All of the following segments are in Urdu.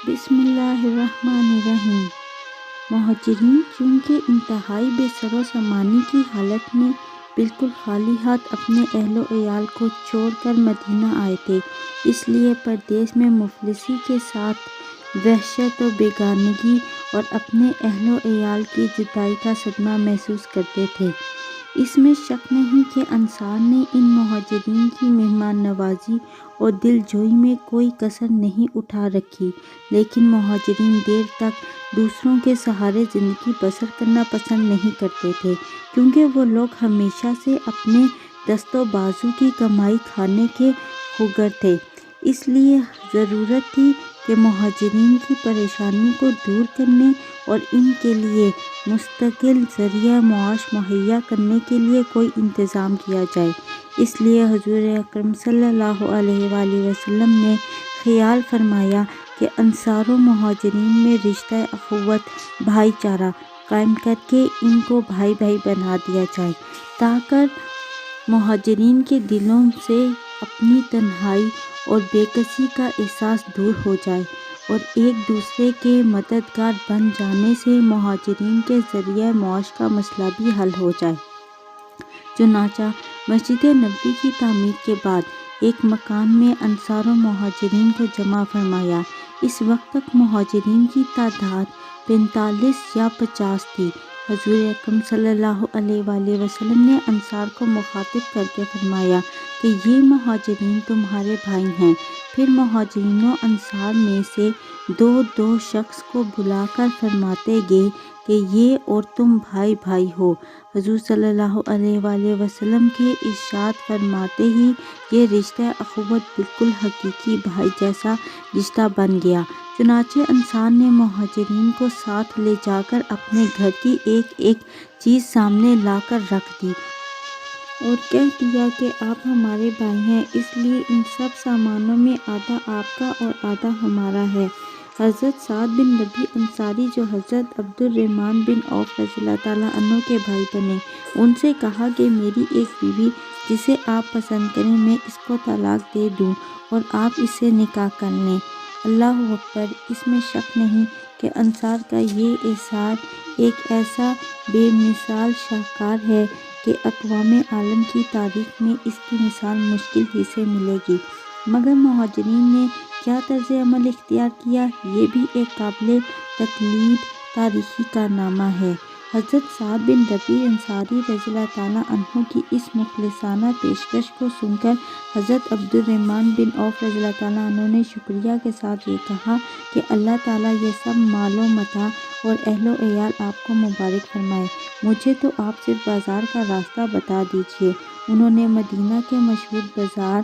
بسم اللہ الرحمن الرحیم۔ مہاجرین چونکہ انتہائی بے سر و سامانی کی حالت میں بالکل خالی ہاتھ اپنے اہل و عیال کو چھوڑ کر مدینہ آئے تھے، اس لیے پردیس میں مفلسی کے ساتھ وحشت و بیگانگی اور اپنے اہل و عیال کی جدائی کا صدمہ محسوس کرتے تھے۔ اس میں شک نہیں کہ انصار نے ان مہاجرین کی مہمان نوازی اور دل جوئی میں کوئی کسر نہیں اٹھا رکھی، لیکن مہاجرین دیر تک دوسروں کے سہارے زندگی بسر کرنا پسند نہیں کرتے تھے، کیونکہ وہ لوگ ہمیشہ سے اپنے دست و بازو کی کمائی کھانے کے خوگر تھے۔ اس لیے ضرورت تھی کہ مہاجرین کی پریشانی کو دور کرنے اور ان کے لیے مستقل ذریعہ معاش مہیا کرنے کے لیے کوئی انتظام کیا جائے۔ اس لیے حضور اکرم صلی اللہ علیہ وآلہ وسلم نے خیال فرمایا کہ انصار و مہاجرین میں رشتہ اخوت، بھائی چارہ قائم کر کے ان کو بھائی بھائی بنا دیا جائے، تاکہ مہاجرین کے دلوں سے اپنی تنہائی اور بے کسی کا احساس دور ہو جائے، اور ایک دوسرے کے مددگار بن جانے سے مہاجرین کے ذریعہ معاش کا مسئلہ بھی حل ہو جائے۔ چنانچہ مسجد نبوی کی تعمیر کے بعد ایک مکان میں انصار و مہاجرین کو جمع فرمایا۔ اس وقت تک مہاجرین کی تعداد 45 یا 50 تھی۔ حضور اکرم صلی اللہ علیہ وآلہ وسلم نے انصار کو مخاطب کر کے فرمایا کہ یہ مہاجرین تمہارے بھائی ہیں۔ پھر مہاجرین و انصار میں سے دو دو شخص کو بلا کر فرماتے گئے کہ یہ اور تم بھائی بھائی ہو۔ حضور صلی اللہ علیہ وآلہ وسلم کے ارشاد فرماتے ہی یہ رشتہ اخوت بالکل حقیقی بھائی جیسا رشتہ بن گیا۔ چنانچہ انصار نے مہاجرین کو ساتھ لے جا کر اپنے گھر کی ایک ایک چیز سامنے لا کر رکھ دی اور کہہ دیا کہ آپ ہمارے بھائی ہیں، اس لیے ان سب سامانوں میں آدھا آپ کا اور آدھا ہمارا ہے۔ حضرت سعد بن ربیع انصاری جو حضرت عبد الرحمن بن عوف رضی اللہ تعالیٰ عنہ کے بھائی بنے، ان سے کہا کہ میری ایک بیوی جسے آپ پسند کریں میں اس کو طلاق دے دوں اور آپ اس سے نکاح کر لیں۔ اللہ اکبر! اس میں شک نہیں کہ انصار کا یہ احسان ایک ایسا بے مثال شاہکار ہے کہ اقوام عالم کی تاریخ میں اس کی مثال مشکل ہی سے ملے گی۔ مگر مہاجرین نے کیا طرز عمل اختیار کیا، یہ بھی ایک قابل تقلید تاریخی کارنامہ ہے۔ حضرت سعد بن ربیع انصاری رضی اللہ تعالیٰ عنہ کی اس مخلصانہ پیشکش کو سن کر حضرت عبد الرحمن بن عوف رضی اللہ تعالیٰ عنہ نے شکریہ کے ساتھ یہ کہا کہ اللہ تعالیٰ یہ سب مال و متاع اور اہل و عیال آپ کو مبارک فرمائے، مجھے تو آپ صرف بازار کا راستہ بتا دیجیے۔ انہوں نے مدینہ کے مشہور بازار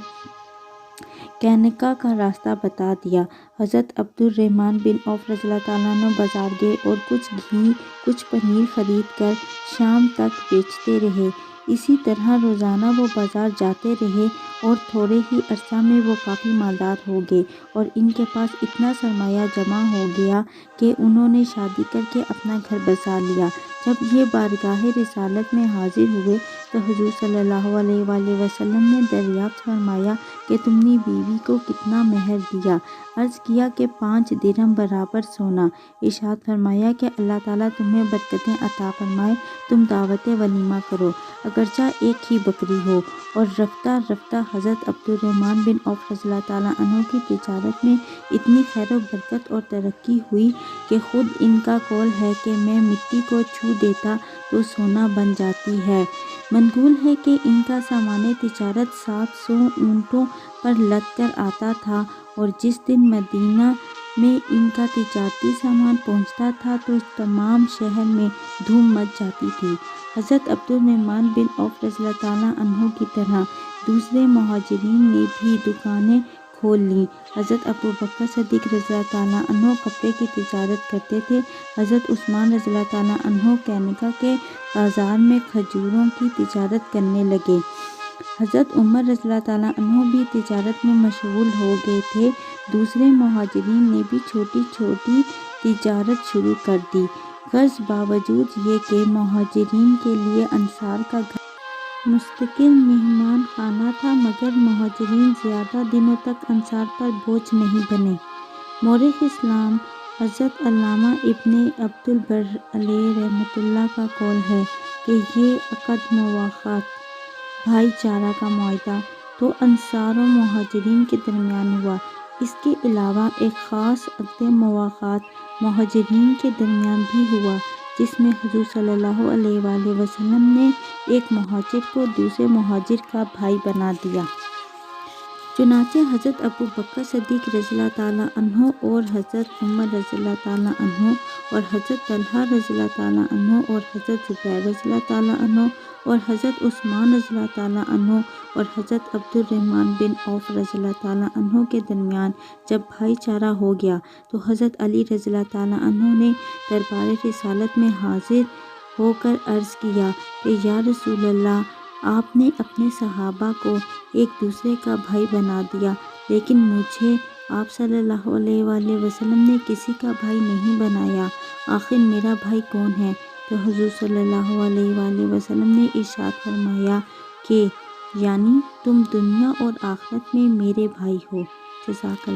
قینقاع کا راستہ بتا دیا۔ حضرت عبد الرحمن بن عوف رضی اللہ تعالیٰ عنہ بازار گئے اور کچھ گھی کچھ پنیر خرید کر شام تک بیچتے رہے۔ اسی طرح روزانہ وہ بازار جاتے رہے اور تھوڑے ہی عرصہ میں وہ کافی مالدار ہو گئے اور ان کے پاس اتنا سرمایہ جمع ہو گیا کہ انہوں نے شادی کر کے اپنا گھر بسا لیا۔ جب یہ بارگاہ رسالت میں حاضر ہوئے تو حضور صلی اللہ علیہ وآلہ وسلم نے دریافت فرمایا کہ تم نے بیوی کو کتنا مہر دیا؟ عرض کیا کہ 5 درہم برابر سونا۔ ارشاد فرمایا کہ اللہ تعالیٰ تمہیں برکتیں عطا فرمائے، تم دعوت ولیمہ کرو، اگرچہ ایک ہی بکری ہو۔ اور رفتہ رفتہ حضرت عبد الرحمن بن عوف رضی اللہ تعالیٰ عنہ کی تجارت میں اتنی خیر و برکت اور ترقی ہوئی کہ خود ان کا قول ہے کہ میں مٹی کو چھو دیتا تو سونا بن جاتی ہے۔ منقول ہے کہ ان کا سامان تجارت 700 اونٹوں پر لد کر آتا تھا، اور جس دن مدینہ میں ان کا تجارتی سامان پہنچتا تھا تو تمام شہر میں دھوم مچ جاتی تھی۔ حضرت عبد الرحمن بن عوف رضی اللہ تعالیٰ عنہ کی طرح دوسرے مہاجرین نے بھی دکانیں کھول لیں۔ حضرت ابوبکر صدیق رضی اللہ تعالیٰ عنہ کپڑے کی تجارت کرتے تھے۔ حضرت عثمان رضی اللہ تعالیٰ عنہ قینقاع کے بازار میں کھجوروں کی تجارت کرنے لگے۔ حضرت عمر رضی اللہ تعالیٰ عنہ بھی تجارت میں مشغول ہو گئے تھے۔ دوسرے مہاجرین نے بھی چھوٹی چھوٹی تجارت شروع کر دی۔ غرض باوجود یہ کہ مہاجرین کے لیے انصار کا گھر مستقل مہمان خانہ تھا، مگر مہاجرین زیادہ دنوں تک انصار پر بوجھ نہیں بنے۔ مورخ اسلام حضرت علامہ ابن عبد البر علیہ رحمۃ اللہ کا قول ہے کہ یہ عقد مواخات بھائی چارہ کا معاہدہ تو انصار و مہاجرین کے درمیان ہوا۔ اس کے علاوہ ایک خاص عقد مواخات مہاجرین کے درمیان بھی ہوا، جس میں حضور صلی اللہ علیہ وآلہ وسلم نے ایک مہاجر کو دوسرے مہاجر کا بھائی بنا دیا۔ چنانچہ حضرت ابو بکر صدیق رضی اللہ تعالیٰ عنہ اور حضرت عمر رضی اللہ تعالیٰ عنہ اور حضرت طلحہ رضی اللہ تعالیٰ عنہ اور حضرت زبیر رضی اللہ تعالیٰ عنہ اور حضرت عثمان رضی اللہ تعالیٰ عنہ اور حضرت عبد الرحمن بن عوف رضی اللہ تعالیٰ عنہ کے درمیان جب بھائی چارہ ہو گیا تو حضرت علی رضی اللہ تعالیٰ عنہ نے دربار رسالت میں حاضر ہو کر عرض کیا کہ یا رسول اللہ، آپ نے اپنے صحابہ کو ایک دوسرے کا بھائی بنا دیا، لیکن مجھے آپ صلی اللہ علیہ وآلہ وسلم نے کسی کا بھائی نہیں بنایا، آخر میرا بھائی کون ہے؟ تو حضور صلی اللہ علیہ وآلہ وسلم نے ارشاد فرمایا کہ یعنی تم دنیا اور آخرت میں میرے بھائی ہو۔ جزاک اللہ۔